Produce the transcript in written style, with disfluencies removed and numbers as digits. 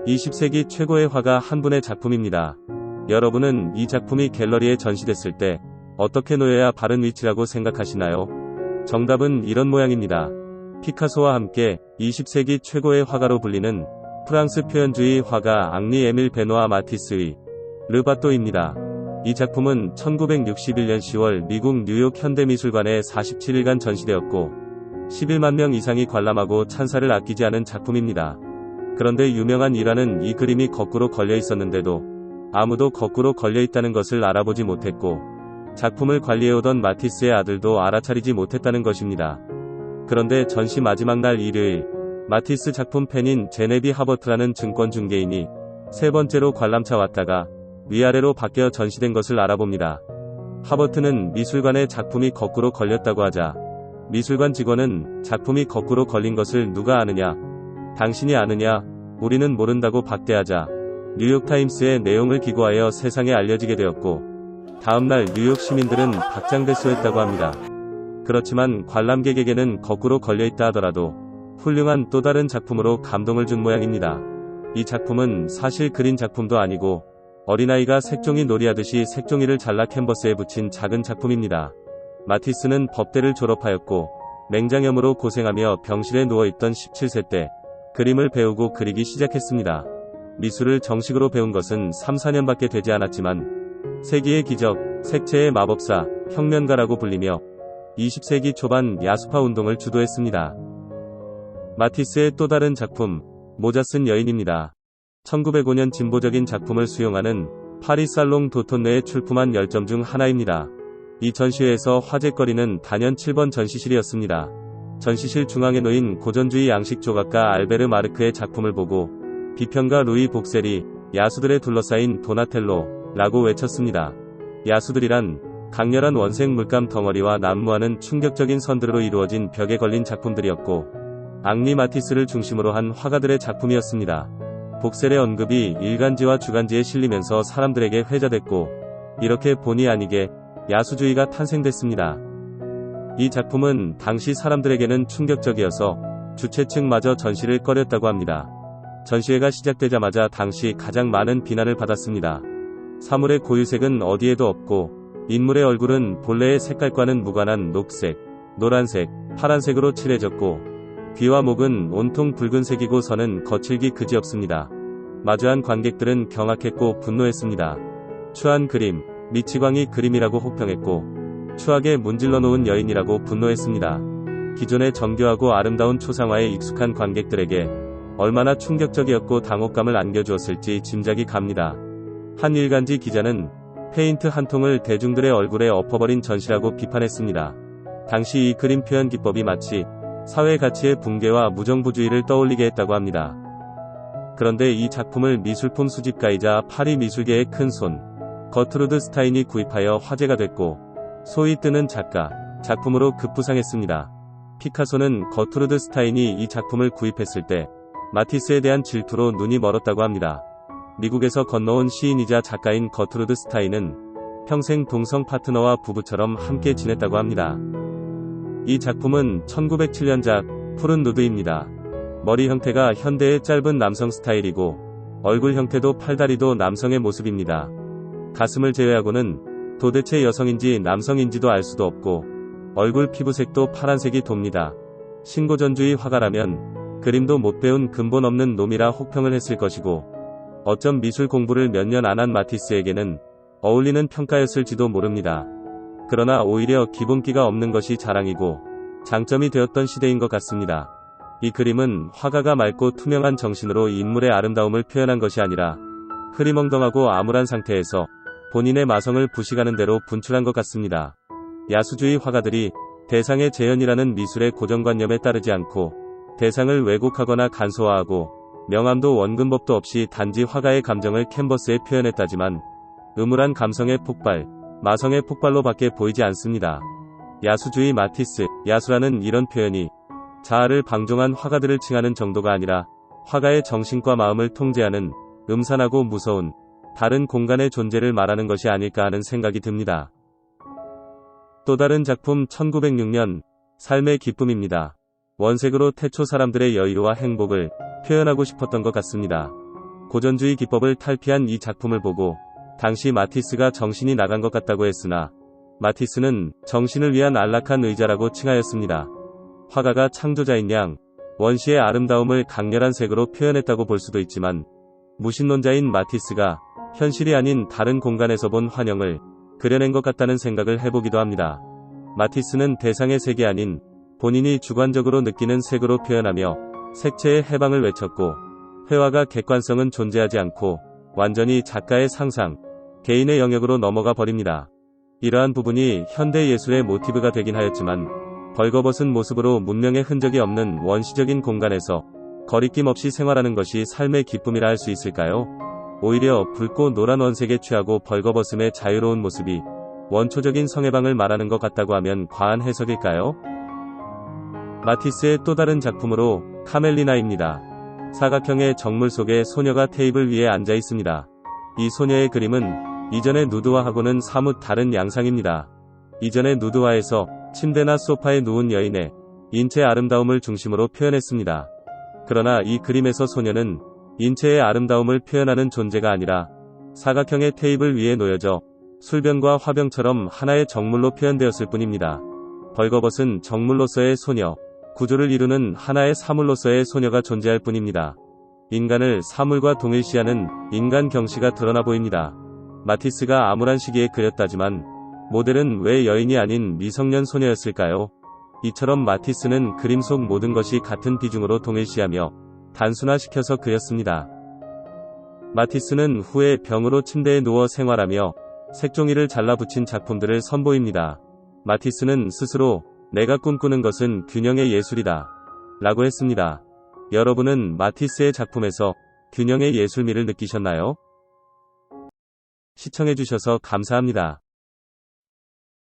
20세기 최고의 화가 한 분의 작품입니다. 여러분은 이 작품이 갤러리에 전시됐을 때 어떻게 놓여야 바른 위치라고 생각하시나요? 정답은 이런 모양입니다. 피카소와 함께 20세기 최고의 화가로 불리는 프랑스 표현주의 화가 앙리 에밀 베노아 마티스의 르바또입니다. 이 작품은 1961년 10월 미국 뉴욕 현대미술관에 47일간 전시되었고 11만 명 이상이 관람하고 찬사를 아끼지 않은 작품입니다. 그런데 유명한 일화는 이 그림이 거꾸로 걸려 있었는데도 아무도 거꾸로 걸려 있다는 것을 알아보지 못했고 작품을 관리해오던 마티스의 아들도 알아차리지 못했다는 것입니다. 그런데 전시 마지막 날 일요일, 마티스 작품 팬인 제네비 하버트라는 증권중개인이 세 번째로 관람차 왔다가 위아래로 바뀌어 전시된 것을 알아봅니다. 하버트는 미술관에 작품이 거꾸로 걸렸다고 하자 미술관 직원은 작품이 거꾸로 걸린 것을 누가 아느냐? 당신이 아느냐? 우리는 모른다고 박대하자 뉴욕타임스에 내용을 기고하여 세상에 알려지게 되었고 다음날 뉴욕 시민들은 박장대소했다고 합니다. 그렇지만 관람객에게는 거꾸로 걸려있다 하더라도 훌륭한 또 다른 작품으로 감동을 준 모양입니다. 이 작품은 사실 그린 작품도 아니고 어린아이가 색종이 놀이하듯이 색종이를 잘라 캔버스에 붙인 작은 작품입니다. 마티스는 법대를 졸업하였고 맹장염으로 고생하며 병실에 누워있던 17세 때 그림을 배우고 그리기 시작했습니다. 미술을 정식으로 배운 것은 3, 4년밖에 되지 않았지만 세기의 기적, 색채의 마법사, 혁명가라고 불리며 20세기 초반 야수파 운동을 주도했습니다. 마티스의 또 다른 작품, 모자 쓴 여인입니다. 1905년 진보적인 작품을 수용하는 파리 살롱 도톤네에 출품한 10점 중 하나입니다. 이 전시회에서 화제거리는 단연 7번 전시실이었습니다. 전시실 중앙에 놓인 고전주의 양식 조각가 알베르 마르크의 작품을 보고 비평가 루이 복셀이 야수들에 둘러싸인 도나텔로라고 외쳤습니다. 야수들이란 강렬한 원색 물감 덩어리와 난무하는 충격적인 선들로 이루어진 벽에 걸린 작품들이었고 앙리 마티스를 중심으로 한 화가들의 작품이었습니다. 복셀의 언급이 일간지와 주간지에 실리면서 사람들에게 회자됐고 이렇게 본의 아니게 야수주의가 탄생됐습니다. 이 작품은 당시 사람들에게는 충격적이어서 주최 측마저 전시를 꺼렸다고 합니다. 전시회가 시작되자마자 당시 가장 많은 비난을 받았습니다. 사물의 고유색은 어디에도 없고 인물의 얼굴은 본래의 색깔과는 무관한 녹색, 노란색, 파란색으로 칠해졌고 귀와 목은 온통 붉은색이고 선은 거칠기 그지없습니다. 마주한 관객들은 경악했고 분노했습니다. 추한 그림, 미치광이 그림이라고 혹평했고 추하게 문질러 놓은 여인이라고 분노했습니다. 기존의 정교하고 아름다운 초상화에 익숙한 관객들에게 얼마나 충격적이었고 당혹감을 안겨주었을지 짐작이 갑니다. 한 일간지 기자는 페인트 한 통을 대중들의 얼굴에 엎어버린 전시라고 비판했습니다. 당시 이 그림 표현 기법이 마치 사회 가치의 붕괴와 무정부주의를 떠올리게 했다고 합니다. 그런데 이 작품을 미술품 수집가이자 파리 미술계의 큰 손, 거트루드 스타인이 구입하여 화제가 됐고 소위 뜨는 작가, 작품으로 급부상했습니다. 피카소는 거트루드 스타인이 이 작품을 구입했을 때 마티스에 대한 질투로 눈이 멀었다고 합니다. 미국에서 건너온 시인이자 작가인 거트루드 스타인은 평생 동성 파트너와 부부처럼 함께 지냈다고 합니다. 이 작품은 1907년작 푸른 누드입니다. 머리 형태가 현대의 짧은 남성 스타일이고 얼굴 형태도 팔다리도 남성의 모습입니다. 가슴을 제외하고는 도대체 여성인지 남성인지도 알 수도 없고 얼굴 피부색도 파란색이 돕니다. 신고전주의 화가라면 그림도 못 배운 근본 없는 놈이라 혹평을 했을 것이고 어쩜 미술 공부를 몇 년 안 한 마티스에게는 어울리는 평가였을지도 모릅니다. 그러나 오히려 기본기가 없는 것이 자랑이고 장점이 되었던 시대인 것 같습니다. 이 그림은 화가가 맑고 투명한 정신으로 인물의 아름다움을 표현한 것이 아니라 흐리멍덩하고 암울한 상태에서 본인의 마성을 부식하는 대로 분출한 것 같습니다. 야수주의 화가들이 대상의 재현이라는 미술의 고정관념에 따르지 않고 대상을 왜곡하거나 간소화하고 명암도 원근법도 없이 단지 화가의 감정을 캔버스에 표현했다지만 음울한 감성의 폭발, 마성의 폭발로 밖에 보이지 않습니다. 야수주의 마티스, 야수라는 이런 표현이 자아를 방종한 화가들을 칭하는 정도가 아니라 화가의 정신과 마음을 통제하는 음산하고 무서운 다른 공간의 존재를 말하는 것이 아닐까 하는 생각이 듭니다. 또 다른 작품 1906년 삶의 기쁨입니다. 원색으로 태초 사람들의 여유와 행복을 표현하고 싶었던 것 같습니다. 고전주의 기법을 탈피한 이 작품을 보고 당시 마티스가 정신이 나간 것 같다고 했으나 마티스는 정신을 위한 안락한 의자라고 칭하였습니다. 화가가 창조자인 양 원시의 아름다움을 강렬한 색으로 표현했다고 볼 수도 있지만 무신론자인 마티스가 현실이 아닌 다른 공간에서 본 환영을 그려낸 것 같다는 생각을 해보기도 합니다. 마티스는 대상의 색이 아닌 본인이 주관적으로 느끼는 색으로 표현하며 색채의 해방을 외쳤고 회화가 객관성은 존재하지 않고 완전히 작가의 상상, 개인의 영역으로 넘어가 버립니다. 이러한 부분이 현대 예술의 모티브가 되긴 하였지만 벌거벗은 모습으로 문명의 흔적이 없는 원시적인 공간에서 거리낌 없이 생활하는 것이 삶의 기쁨이라 할 수 있을까요? 오히려 붉고 노란 원색에 취하고 벌거벗음의 자유로운 모습이 원초적인 성해방을 말하는 것 같다고 하면 과한 해석일까요? 마티스의 또 다른 작품으로 카멜리나입니다. 사각형의 정물 속에 소녀가 테이블 위에 앉아 있습니다. 이 소녀의 그림은 이전의 누드화하고는 사뭇 다른 양상입니다. 이전의 누드화에서 침대나 소파에 누운 여인의 인체 아름다움을 중심으로 표현했습니다. 그러나 이 그림에서 소녀는 인체의 아름다움을 표현하는 존재가 아니라 사각형의 테이블 위에 놓여져 술병과 화병처럼 하나의 정물로 표현되었을 뿐입니다. 벌거벗은 정물로서의 소녀, 구조를 이루는 하나의 사물로서의 소녀가 존재할 뿐입니다. 인간을 사물과 동일시하는 인간 경시가 드러나 보입니다. 마티스가 암울한 시기에 그렸다지만 모델은 왜 여인이 아닌 미성년 소녀였을까요? 이처럼 마티스는 그림 속 모든 것이 같은 비중으로 동일시하며 단순화시켜서 그렸습니다. 마티스는 후에 병으로 침대에 누워 생활하며 색종이를 잘라 붙인 작품들을 선보입니다. 마티스는 스스로 내가 꿈꾸는 것은 균형의 예술이다 라고 했습니다. 여러분은 마티스의 작품에서 균형의 예술미를 느끼셨나요? 시청해주셔서 감사합니다.